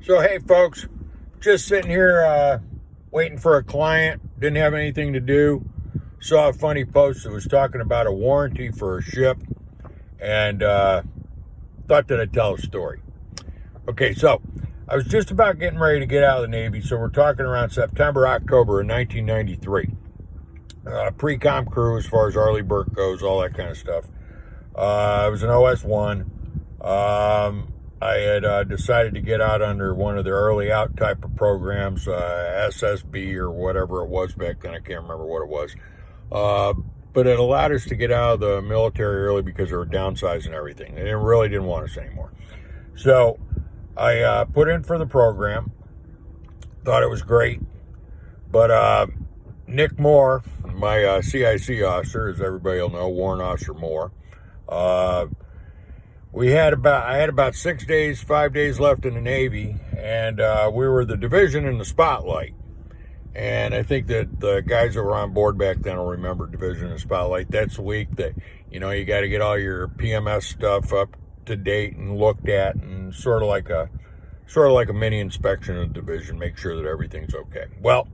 So, hey, folks, just sitting here waiting for a client. Didn't have anything to do. Saw a funny post that was talking about a warranty for a ship and thought that I'd tell a story. Okay, so I was just about getting ready to get out of the Navy. So we're talking around September, October of 1993. Pre-com crew as far as Arleigh Burke goes, all that kind of stuff. I was an OS1. I had decided to get out under one of their early out type of programs, SSB or whatever it was back then. I can't remember what it was. But it allowed us to get out of the military early because they were downsizing everything. They really didn't want us anymore. So I put in for the program. Thought it was great. But Nick Moore, my CIC officer, as everybody will know, Warrant Officer Moore, I had about 5 days left in the Navy, and we were the division in the spotlight. And I think that the guys that were on board back then will remember division in the spotlight. That's the week that, you got to get all your PMS stuff up to date and looked at, and sort of like a mini inspection of the division, make sure that everything's okay. Well,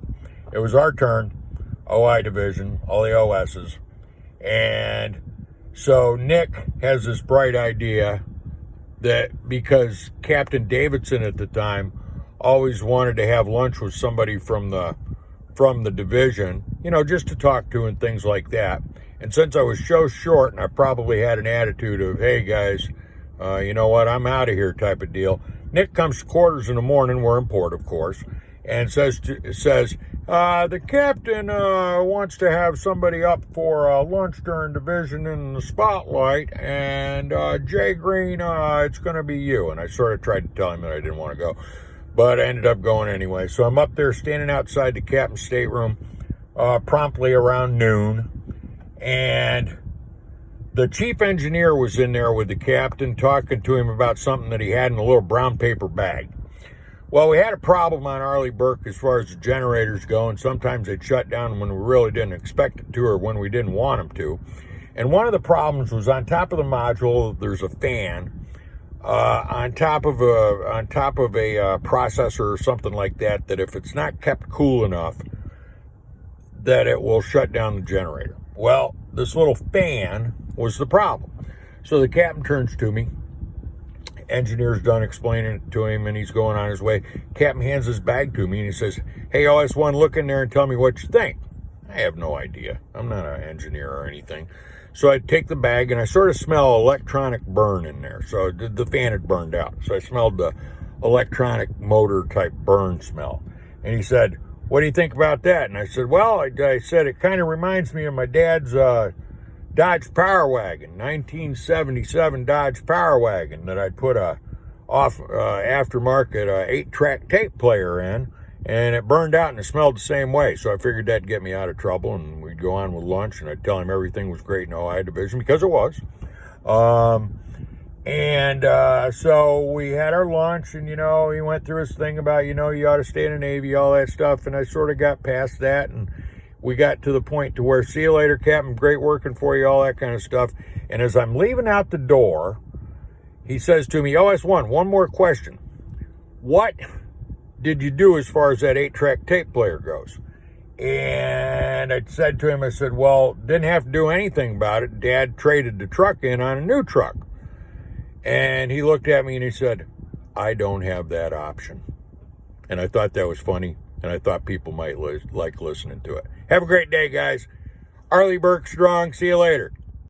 it was our turn, OI division, all the OSs, and so Nick has this bright idea that because Captain Davidson at the time always wanted to have lunch with somebody from the division, just to talk to and things like that. And since I was so short and I probably had an attitude of, hey guys, you know what, I'm out of here type of deal, Nick comes to quarters in the morning, we're in port of course, and says the captain wants to have somebody up for lunch during division in the spotlight, and Jay Green, it's going to be you. And I sort of tried to tell him that I didn't want to go, but I ended up going anyway. So I'm up there standing outside the captain's stateroom promptly around noon, and the chief engineer was in there with the captain talking to him about something that he had in a little brown paper bag. Well, we had a problem on Arleigh Burke as far as the generators go, and sometimes they'd shut down when we really didn't expect it to or when we didn't want them to. And one of the problems was on top of the module, there's a fan on top of a processor or something like that, that if it's not kept cool enough, that it will shut down the generator. Well, this little fan was the problem. So the captain turns to me. Engineer's done explaining it to him, and he's going on his way. Captain hands his bag to me, and he says, hey, OS1, look in there and tell me what you think. I have no idea. I'm not an engineer or anything. So I take the bag, and I sort of smell electronic burn in there. So the fan had burned out. So I smelled the electronic motor type burn smell. And he said, what do you think about that? And I said, well, I said, it kind of reminds me of my dad's Dodge Power Wagon, 1977 Dodge Power Wagon that I put a aftermarket 8-track tape player in, and it burned out and it smelled the same way. So I figured that'd get me out of trouble, and we'd go on with lunch, and I'd tell him everything was great in OI division, because it was. So we had our lunch, and, he went through his thing about, you ought to stay in the Navy, all that stuff, and I sort of got past that, and we got to the point to where, see you later, Captain, great working for you, all that kind of stuff. And as I'm leaving out the door, he says to me, OS1, one more question. What did you do as far as that 8-track tape player goes? And I said to him, I said, well, didn't have to do anything about it. Dad traded the truck in on a new truck. And he looked at me and he said, I don't have that option. And I thought that was funny, and I thought people might like listening to it. Have a great day, guys. Arleigh Burke strong. See you later.